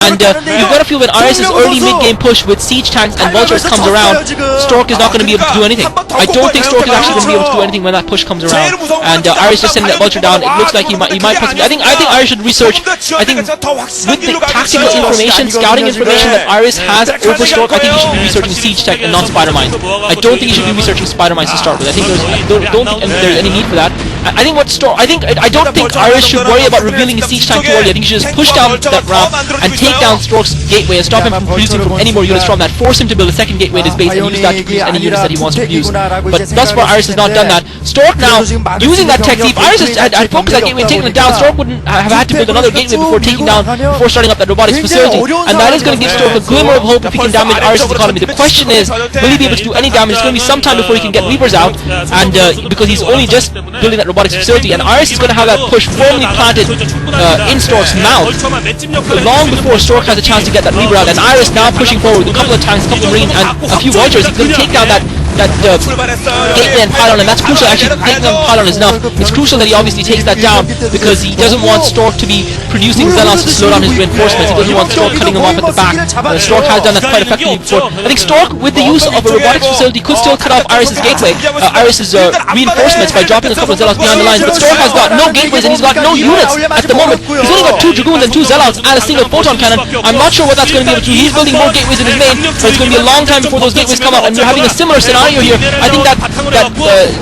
And you've got to feel when RS's early mid-game push with siege tanks and vultures comes around, Stork is not going to be able to do anything. I don't think Stork is actually going to be able to do anything when that push comes around. And RS just sending that vulture down. It looks like he might possibly. I think RS should research. I think with the tactical information, scouting information that RS has over Stork, I think he should be researching siege tech and not spider mines. I don't think he should be researching spider mines to start with. I think don't think there's any need for that. I think what Stork. I don't think RS should worry about revealing his siege tank too early. I think he should just push down that ramp and take down Stork's gateway and stop him from producing from any more units from that. Force him to build a second gateway at his base and use that to produce any units that he wants to produce. But thus far, RS has not done that. Stork now using that tech thief. RS had focused that gateway and taken it down. Stork wouldn't have had to build another gateway before starting up that robotics facility, and that is going to give Stork a glimmer of hope if he can damage RS's economy. The question is, will he be able to do any damage? It's going to be some time before he can get Reavers out, and because he's only just building that robotics facility, and RS is going to have that push firmly planted in Stork's mouth long before Stork has a chance to get that Reaver out. And RS now pushing forward with a couple of tanks, a couple of marines, and a few vultures. He's going to take down that gateway and pylon, and that's crucial. Actually, taking down the pylon is enough. It's crucial that he obviously takes that down because he doesn't want Stork to be producing zealots to slow down his reinforcements. He doesn't want Stork cutting them off at the back. Stork has done that quite effectively before. I think Stork, with the use of a robotics facility, could still cut off RS's gateway, RS's reinforcements by dropping a couple of zealots behind the lines. But Stork has got no gateways and he's got no units at the moment. He's only got 2 dragoons and 2 zealots and a single photon cannon. I'm not sure what that's going to be able to do. He's building more gateways in his main, but it's going to be a long time before those gateways come out. And we're having a similar scenario here. I think that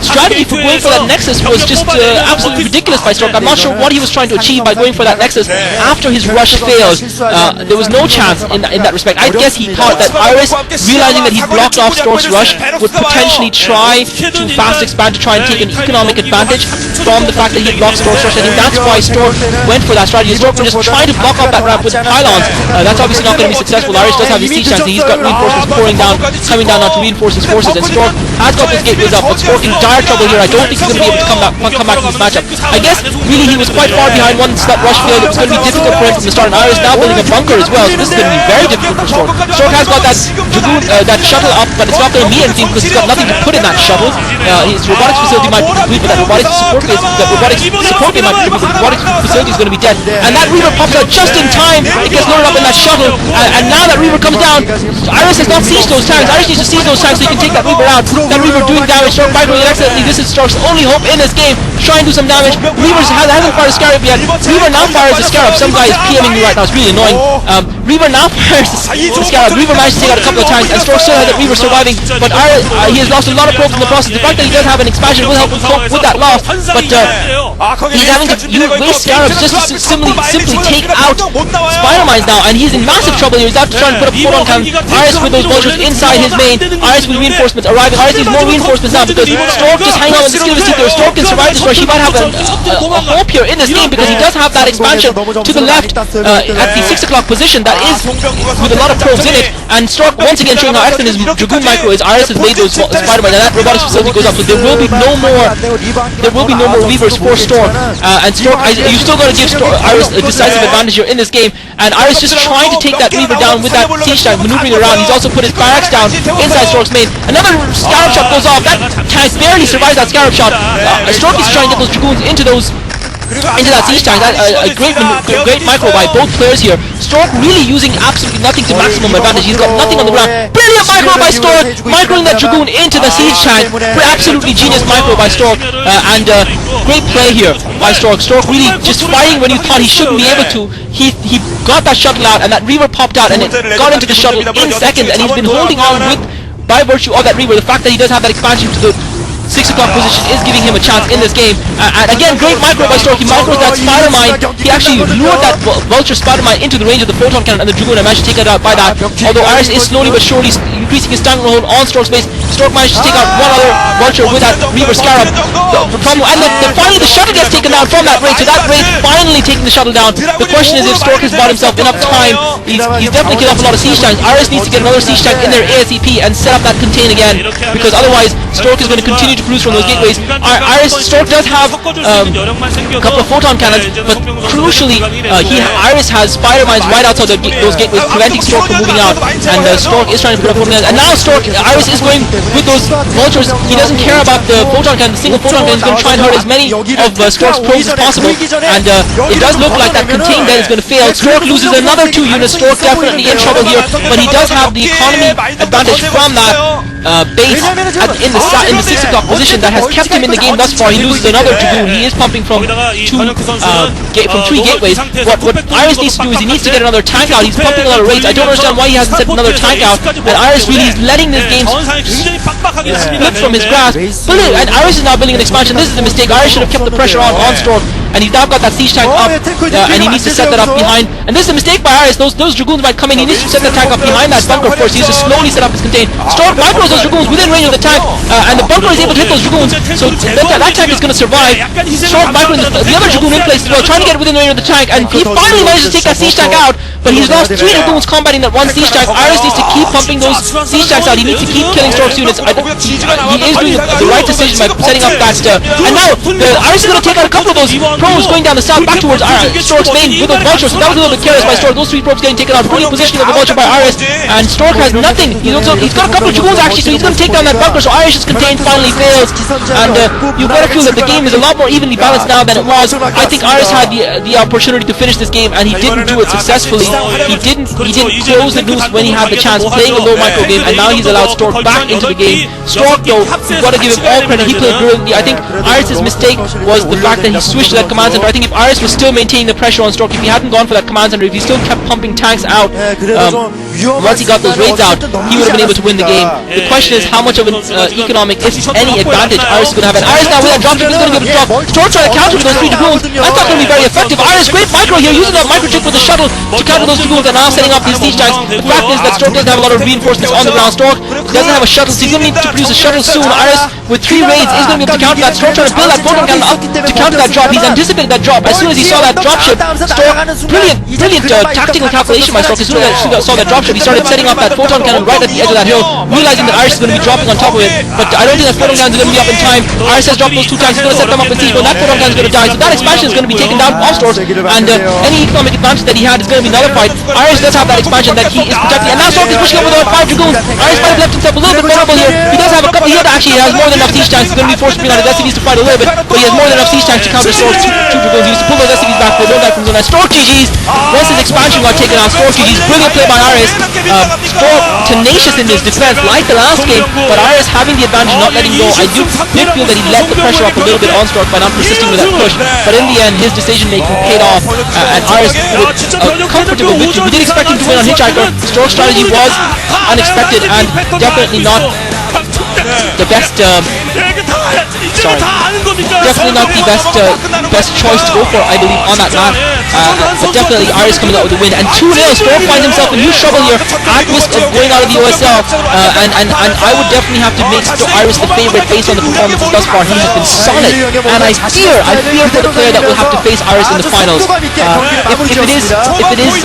strategy for going for that Nexus was just absolutely ridiculous by Stork. I'm not sure what he was trying to achieve by going for that Nexus after his rush failed. There was no chance in that respect. I guess he thought that RS, realizing that he blocked off Stork's rush, would potentially try to fast expand to try and take an economic advantage from the fact that he blocked Stork's rush. I think that's why Stork went for that strategy. Stork was just trying to block off that ramp with pylons. That's obviously not going to be successful. RS does have his siege tanks, and he's got reinforcements pouring down, coming down now to reinforce his forces, and Stork has got his gateways up, but Stork in dire trouble here. I don't think he's going to be able to come back to this matchup. I guess really he was quite far behind once that rush failed. It was going to be difficult for him from the start, and RS now building a bunker as well, so this is going to be very difficult for Stork. Stork has got that dragoon, that shuttle up, but it's not going to mean anything because he's got nothing to put in that shuttle. His robotics facility might be complete, but that robotics support base might be complete, but the robotics facility is going to be dead. And that Reaver pops out just in time. It gets loaded up in that shuttle, and now that Reaver comes down, RS has not sieged those tanks. RS needs to siege those tanks so he can take that Reaver out. That Reaver doing damage. Stork microing excellently. This is Stork's only hope in this game. Try and do some damage. Reaver hasn't fired a Scarab yet. Reaver now fires a Scarab. Some guy is PMing me right now. It's really annoying. Reaver now fires the Scarab. Reaver managed to take out a couple of tanks, and Stork still has that Reaver surviving. But he has lost a lot of probes in the process. The fact that he does have an expansion will help him cope with that loss. But he's having to waste Scarabs just to simply take out Spider Mines now, and he's in massive trouble here. He's out to try and put up a photon cannon. RS with those vultures inside his main. RS with reinforcements arriving. RS needs more reinforcements now because Stork just hanging on with the skill of his teeth there. Stork can survive this rush. He might have a hope here in this game because he does have that expansion to the left at the 6 o'clock position that is with a lot of probes in it. And Stork once again showing how excellent his Dragoon micro is. RS has made those Spider Mines, and that robotics facility goes up, so there will be no more Reavers for Stork. And Stork, you still got to give RS a decisive advantage here in this game. And RS just trying to take that Reaver down with that siege tank, maneuvering around. He's also put his barracks down inside Stork's main. Another Scarab shot goes off. That tank barely survives that Scarab shot. Stork is trying to get those Dragoons into that siege tank. A great micro by both players here. Stork really using absolutely nothing to maximum advantage. He's got nothing on the ground. Brilliant micro by Stork, microing that Dragoon into the siege tank. Absolutely genius micro by Stork, and great play here by Stork. Stork really just fighting when you thought he shouldn't be able to. He got that shuttle out, and that Reaver popped out, and it got into the shuttle in seconds, and he's been holding on by virtue of that Reaver. The fact that he does have that expansion to the 6 o'clock position is giving him a chance in this game. And again, great micro by Stork. He micros that Spider Mine. He actually lured that Vulture Spider Mine into the range of the Photon Cannon and the Dragoon, and managed to take it out by that. Although RS is slowly but surely increasing his stranglehold on Stork's base, Stork managed to take out one other Vulture with that Reaver Scarab. The problem, and then finally the shuttle gets taken down from that range, so that range finally taking the shuttle down. The question is if Stork has bought himself enough time. He's definitely killed off a lot of siege tanks. RS needs to get another siege tank in there ASAP and set up that contain again, because otherwise Stork is going to continue to produce from those gateways. Stork does have a couple of photon cannons, but crucially, RS has Spider Mines right outside those gateways, preventing Stork from moving out. And Stork is trying to put up photon cannons. And now RS is going with those vultures. He doesn't care about the photon cannon. The single photon cannon is going to try and hurt as many of Stork's probes as possible. And it does look like that contain then is going to fail. Stork loses another 2 units Stork definitely in trouble here, but he does have the economy advantage from that base in the 6 o'clock position that has kept him in the game thus far. He loses another Dragoon. He is pumping from 3 gateways. What Iris needs to do is he needs to get another tank out. He's pumping a lot of raids. I don't understand why he hasn't sent another tank out, and Iris really is letting this game slip from his grasp. And Iris is now building an expansion. This is a mistake. Iris should have kept the pressure on Stork, and he's now got that siege tank up, and he needs to set that up behind. And this is a mistake by Iris. Those Dragoons might come in. He needs to set the tank up behind that bunker first. He needs to slowly set up his contain. Stork micros those Dragoons within range of the tank, and the bunker is able to hit those Dragoons, so that tank is going to survive. Stork micros the other Dragoon in place as well, trying to get within range of the tank, and he finally manages to take that siege tank out, but he's lost 3 Dragoons combating that one siege tank. Iris needs to keep pumping those siege tanks out. He needs to keep killing Stork's units. He is doing the right decision by setting up that and now Iris is going to take out a couple of those probes going down the south back towards Stork's main with those vultures, so that was a little bit careless by Stork. Those 3 probes getting taken out, brilliant positioning of the vulture by Iris, and Stork has nothing. He's got a couple of Dragoons actually, so he's going to take down that bunker, so Iris is contained finally fails, and you better feel that the game is a lot more evenly balanced now than it was. I think Iris had the opportunity to finish this game, and he didn't do it successfully. He didn't close the noose when he had the chance, playing a low micro game, and now he's allowed Stork back into the game. Stork, though, you've got to give him all credit. He played brilliantly. I think Iris' mistake was the fact that he switched to that command center. I think if Iris was still maintaining the pressure on Stork, if he hadn't gone for that command center, if he still kept pumping tanks out, once he got those raids out, he would have been able to win the game. The question is how much of an economic, if any, advantage Iris is going to have. And Iris now with that drop kick is going to give it a drop. Stork trying to counter with those 3 Dragoons. That's not going to be very effective. Iris, great micro here, using that micro chip with the shuttle to counter those Dragoons, and now setting up these siege tanks. The fact is that Stork doesn't have a lot of reinforcements on the ground. Stork doesn't have a shuttle, so he's going to need to produce a shuttle soon. Iris, with 3 raids, is going to be able to counter that. Stork trying to build that photon cannon up to counter that drop. He's anticipated that drop. As soon as he saw that dropship, Stork, brilliant tactical calculation by Stork. As soon as he saw that dropship, he started setting up that photon cannon right at the edge of that hill, realizing that Iris is going to be dropping on top of it. But I don't think that photon cannon is going to be up in time. Iris has dropped those 2 tanks. He's going to set them up in siege, but that photon cannon is going to die. So that expansion is going to be taken down off Stork, and any economic advantage that he had is going to be nullified. Iris does have that expansion that he is protecting, and now Stork is pushing up with about 5 Dragoons. Iris might have left himself a little bit vulnerable here. He does have a couple. He has more than enough siege tanks. He's going to be forced to bring on his SCVs to fight a little bit, but he has more than enough siege tanks to counter Stork's 2 Dragoons. He needs to pull those SCVs back, but no back from zone. And Stork GG's. Once his expansion got taken out, Stork GG's. Brilliant play by Iris. Stork tenacious in his defense, like the last game, but Iris having the advantage, not letting go. I did feel that he let the pressure up a little bit on Stork by not persisting with that push, but in the end, his decision making paid off, and Iris with a comfortable victory. We did expect him to win on Hitchhiker. Stork's strategy was unexpected and definitely not the best. Definitely not the best choice to go for, I believe, on that map. But definitely Iris coming out with the win. And 2-0, Stork finds himself in huge trouble here, at risk of going out of the OSL. And I would definitely have to make Iris the favorite based on the performances thus far. He has been solid, and I fear for the player that will have to face Iris in the finals. If it is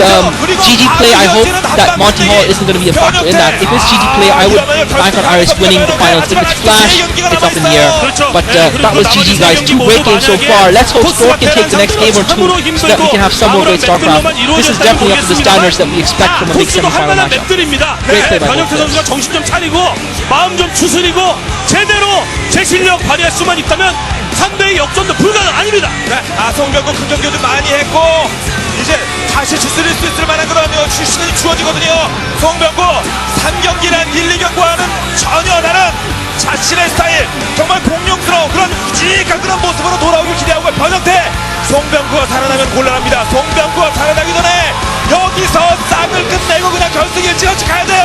GG play, I hope that Monty Hall isn't going to be a factor in that. If it's GG play, I would bank on Iris winning the finals. If it's Flash, it's up in the air. But that was GG, guys. 2 great games so far. Let's hope Stork can take the next game or 2 so that we can have some more great StarCraft. This is definitely up to the standards that we expect from a big semi-final matchup. Great play by both players. 정신 좀 차리고 마음 좀 추스리고 제대로 제 실력 발휘할 수만 있다면 상대의 역전도 불가능 아닙니다. 송병구 큰 경기도 많이 했고 이제 다시 추스릴 수 있을 만한 그런 시간이 주어지거든요. 송병구 3경기란 1, 2경과는 전혀 다른 자신의 스타일, 정말 공룡스러운 그런 묵직한 그런 모습으로 돌아오길 기대하고 변형태 송병구가 살아나면 곤란합니다. 송병구가 살아나기 전에 여기서 싹을 끝내고 그냥 결승 일찌감치 가야 돼.